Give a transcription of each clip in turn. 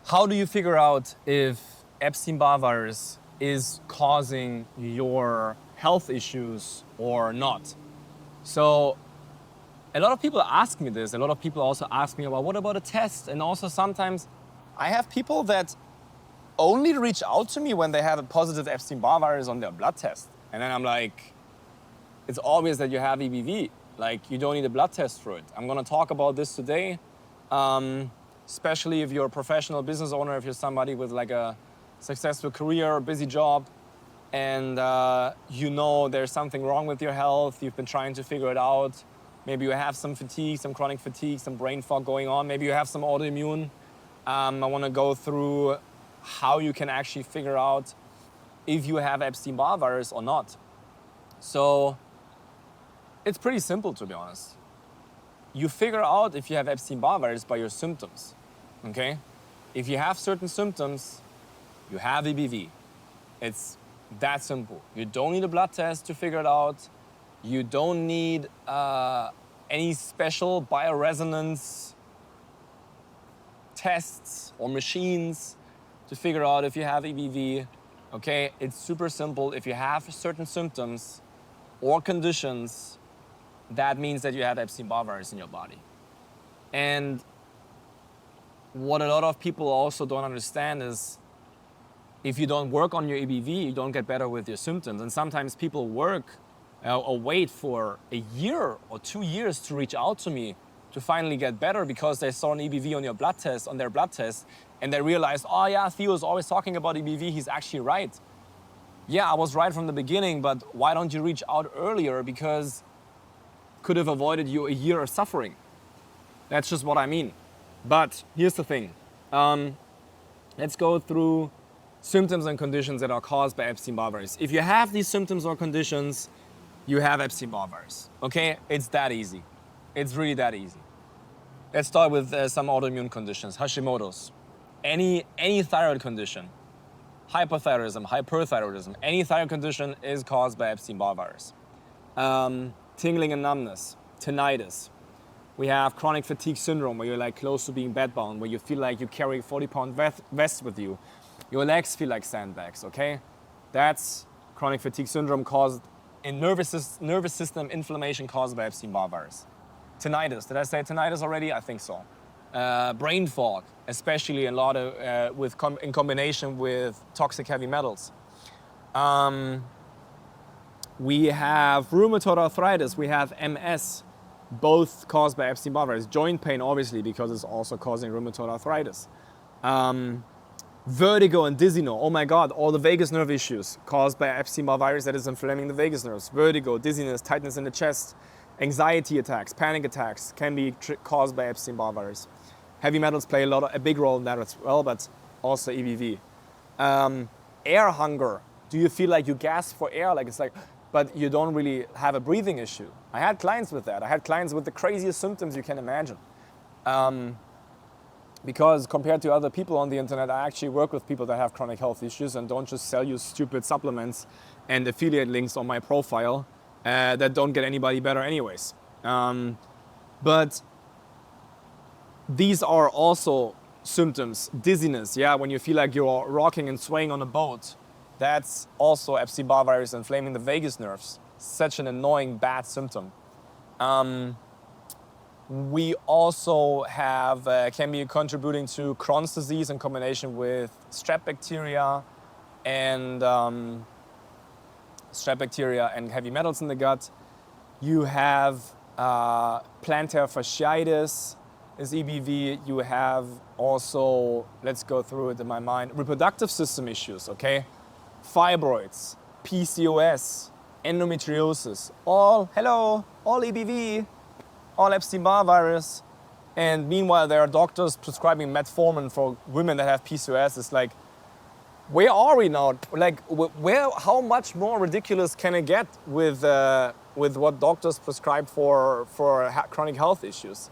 How do you figure out if Epstein-Barr-Virus is causing your health issues or not? So a lot of people ask me this. A lot of people also ask me about what about a test? And also sometimes I have people that only reach out to me when they have a positive Epstein-Barr virus on their blood test. And then I'm like, it's obvious that you have EBV. Like, you don't need a blood test for it. I'm gonna talk about this today, especially if you're a professional business owner, if you're somebody with like a successful career, busy job, and you know there's something wrong with your health, you've been trying to figure it out. Maybe you have some fatigue, some chronic fatigue, some brain fog going on. Maybe you have some autoimmune. I wanna go through how you can actually figure out if you have Epstein-Barr virus or not. So it's pretty simple, to be honest. You figure out if you have Epstein-Barr virus by your symptoms, okay? If you have certain symptoms, you have EBV. It's that simple. You don't need a blood test to figure it out. You don't need any special bioresonance tests or machines to figure out if you have EBV, okay? It's super simple. If you have certain symptoms or conditions, that means that you have Epstein-Barr virus in your body. And what a lot of people also don't understand is if you don't work on your EBV, you don't get better with your symptoms. And sometimes people work or wait for a year or 2 years to reach out to me to finally get better because they saw an EBV on your blood test, on their blood test, and they realized, oh yeah, Theo is always talking about EBV, he's actually right. Yeah, I was right from the beginning, but why don't you reach out earlier? Because could have avoided you a year of suffering. That's just what I mean. But here's the thing. Let's go through symptoms and conditions that are caused by Epstein-Barr virus. If you have these symptoms or conditions, you have Epstein-Barr virus. Okay, it's that easy. It's really that easy. Let's start with some autoimmune conditions. Hashimoto's, any thyroid condition, hypothyroidism, hyperthyroidism, any thyroid condition is caused by Epstein-Barr virus. Tingling and numbness, tinnitus. We have chronic fatigue syndrome, where you're like close to being bedbound, where you feel like you carry a 40-pound vest with you. Your legs feel like sandbags, okay? That's chronic fatigue syndrome caused in nervous system inflammation caused by Epstein-Barr virus. Tinnitus, did I say tinnitus already? I think so. Brain fog, especially a lot of, in combination with toxic heavy metals. We have rheumatoid arthritis, we have MS, both caused by Epstein-Barr virus. Joint pain, obviously, because it's also causing rheumatoid arthritis. Vertigo and dizziness, oh my God, all the vagus nerve issues caused by Epstein-Barr virus that is inflaming the vagus nerves. Vertigo, dizziness, tightness in the chest, anxiety attacks, panic attacks can be caused by Epstein-Barr virus. Heavy metals play a big role in that as well, but also EBV. Air hunger, do you feel like you gasp for air? Like it's like, but you don't really have a breathing issue. I had clients with that. I had clients with the craziest symptoms you can imagine. Because compared to other people on the internet, I actually work with people that have chronic health issues and don't just sell you stupid supplements and affiliate links on my profile that don't get anybody better anyways. But these are also symptoms. Dizziness, yeah, when you feel like you're rocking and swaying on a boat. That's also Epstein-Barr virus inflaming the vagus nerves. Such an annoying, bad symptom. We also have, can be contributing to Crohn's disease in combination with strep bacteria and heavy metals in the gut. You have plantar fasciitis is EBV. You have also, let's go through it in my mind, reproductive system issues, okay? Fibroids, PCOS, endometriosis, all EBV, all Epstein-Barr virus. And meanwhile, there are doctors prescribing metformin for women that have PCOS. It's like, where are we now? Like, how much more ridiculous can it get with what doctors prescribe for chronic health issues?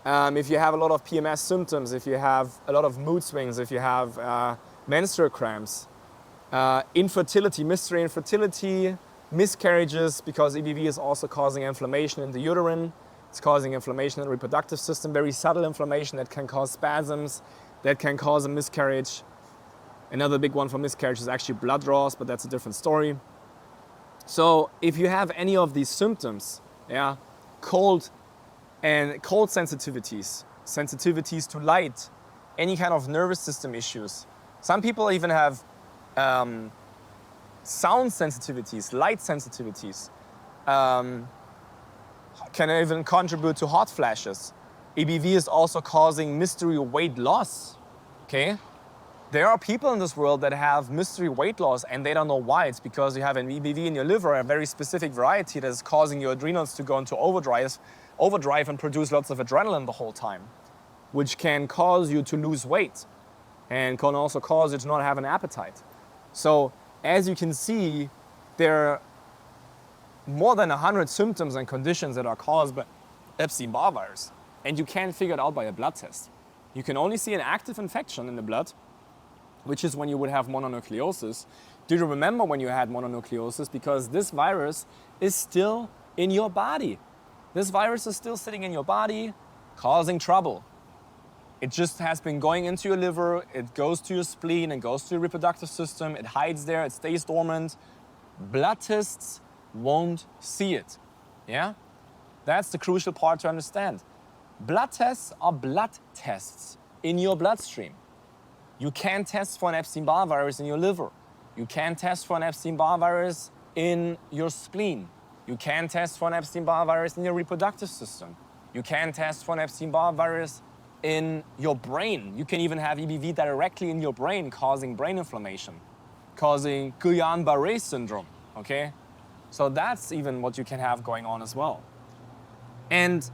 If you have a lot of PMS symptoms, if you have a lot of mood swings, if you have menstrual cramps, infertility, mystery infertility, miscarriages, because EBV is also causing inflammation in the uterine. It's causing inflammation in the reproductive system, very subtle inflammation that can cause spasms, that can cause a miscarriage. Another big one for miscarriage is actually blood loss, but that's a different story. So if you have any of these symptoms, yeah, cold sensitivities to light, any kind of nervous system issues. Some people even have sound sensitivities, light sensitivities, can even contribute to hot flashes. EBV is also causing mystery weight loss, okay? There are people in this world that have mystery weight loss and they don't know why. It's because you have an EBV in your liver, a very specific variety that is causing your adrenals to go into overdrive and produce lots of adrenaline the whole time, which can cause you to lose weight and can also cause you to not have an appetite. So as you can see, there are more than 100 symptoms and conditions that are caused by Epstein-Barr-Virus, and you can't figure it out by a blood test. You can only see an active infection in the blood, which is when you would have mononucleosis. Do you remember when you had mononucleosis? Because this virus is still in your body. This virus is still sitting in your body, causing trouble. It just has been going into your liver, it goes to your spleen, it goes to your reproductive system, it hides there, it stays dormant. Blood tests won't see it, yeah? That's the crucial part to understand. Blood tests are blood tests in your bloodstream. You can't test for an Epstein-Barr virus in your liver. You can't test for an Epstein-Barr virus in your spleen. You can't test for an Epstein-Barr virus in your reproductive system. You can't test for an Epstein-Barr virus in your brain. You can even have EBV directly in your brain, causing brain inflammation, causing Guillain-Barré syndrome, okay? So that's even what you can have going on as well. And,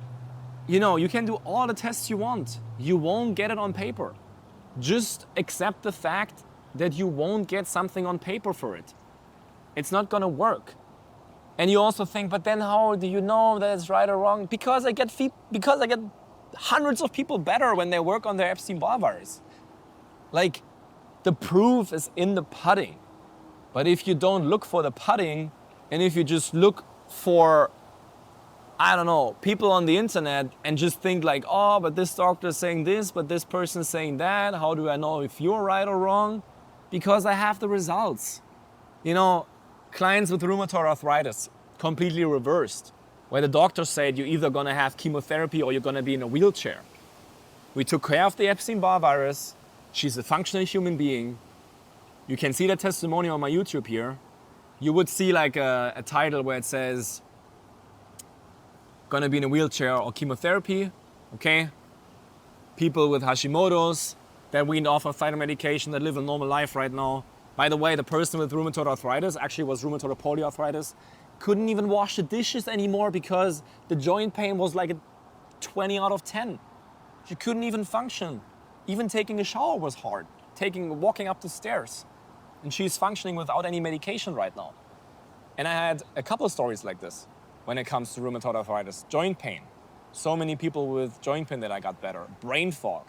you know, you can do all the tests you want. You won't get it on paper. Just accept the fact that you won't get something on paper for it. It's not gonna work. And you also think, but then how do you know that it's right or wrong? Because I get hundreds of people better when they work on their Epstein-Barr virus. Like, the proof is in the pudding. But if you don't look for the pudding, and if you just look for, I don't know, people on the internet and just think like, oh, but this doctor is saying this, but this person is saying that. How do I know if you're right or wrong? Because I have the results. You know, clients with rheumatoid arthritis, completely reversed, where the doctor said you're either gonna have chemotherapy or you're gonna be in a wheelchair. We took care of the Epstein-Barr virus. She's a functional human being. You can see the testimonial on my YouTube here. You would see like a title where it says, gonna be in a wheelchair or chemotherapy, okay? People with Hashimoto's that weaned off of thyroid medication that live a normal life right now. By the way, the person with rheumatoid arthritis actually was rheumatoid polyarthritis. Couldn't even wash the dishes anymore because the joint pain was like a 20 out of 10. She couldn't even function. Even taking a shower was hard. Walking up the stairs. And she's functioning without any medication right now. And I had a couple of stories like this when it comes to rheumatoid arthritis. Joint pain. So many people with joint pain that I got better. Brain fog.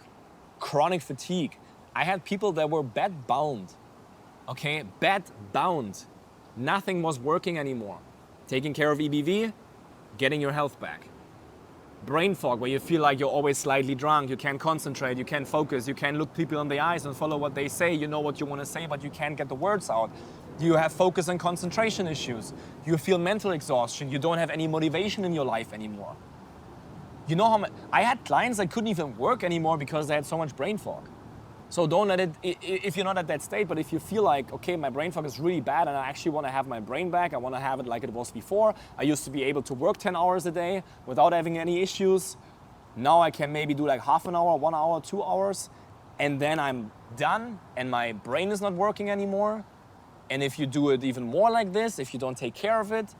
Chronic fatigue. I had people that were bed bound. Okay, bed bound. Nothing was working anymore. Taking care of EBV, getting your health back. Brain fog, where you feel like you're always slightly drunk, you can't concentrate, you can't focus, you can't look people in the eyes and follow what they say. You know what you want to say, but you can't get the words out. You have focus and concentration issues. You feel mental exhaustion. You don't have any motivation in your life anymore. You know how much, I had clients that couldn't even work anymore because they had so much brain fog. So don't let it, if you're not at that state, but if you feel like, okay, my brain fog is really bad and I actually want to have my brain back, I want to have it like it was before. I used to be able to work 10 hours a day without having any issues. Now I can maybe do like half an hour, 1 hour, 2 hours, and then I'm done and my brain is not working anymore. And if you do it even more like this, if you don't take care of it,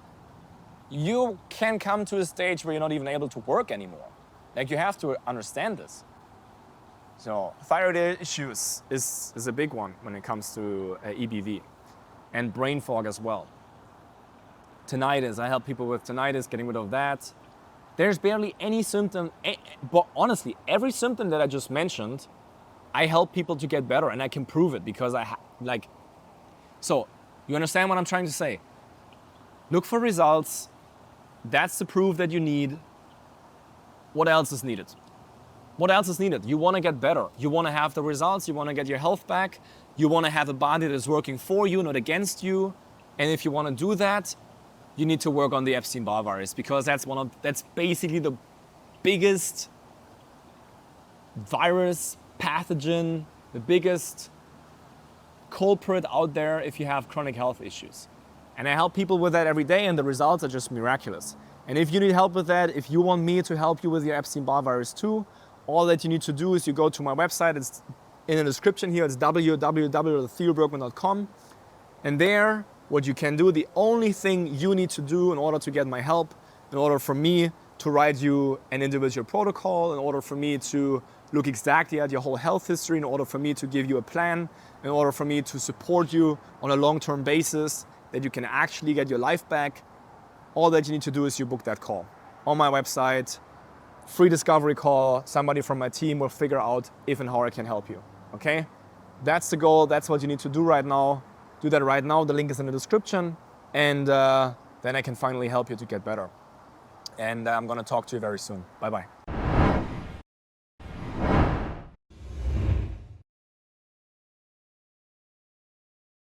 you can come to a stage where you're not even able to work anymore. Like, you have to understand this. So thyroid issues is a big one when it comes to EBV, and brain fog as well. Tinnitus, I help people with tinnitus, getting rid of that. There's barely any symptom, but honestly, every symptom that I just mentioned, I help people to get better, and I can prove it because so you understand what I'm trying to say? Look for results. That's the proof that you need. What else is needed? What else is needed? You want to get better. You want to have the results. You want to get your health back. You want to have a body that is working for you, not against you. And if you want to do that, you need to work on the Epstein-Barr-Virus, because that's basically the biggest virus, pathogen, the biggest culprit out there if you have chronic health issues. And I help people with that every day, and the results are just miraculous. And if you need help with that, if you want me to help you with your Epstein-Barr-Virus too, all that you need to do is you go to my website. It's in the description here. It's www.theobergmann.com. And there, what you can do, the only thing you need to do in order to get my help, in order for me to write you an individual protocol, in order for me to look exactly at your whole health history, in order for me to give you a plan, in order for me to support you on a long-term basis, that you can actually get your life back, all that you need to do is you book that call on my website. Free discovery call. Somebody from my team will figure out if and how I can help you. Okay? That's the goal. That's what you need to do right now. Do that right now. The link is in the description. And then I can finally help you to get better. And I'm going to talk to you very soon. Bye-bye.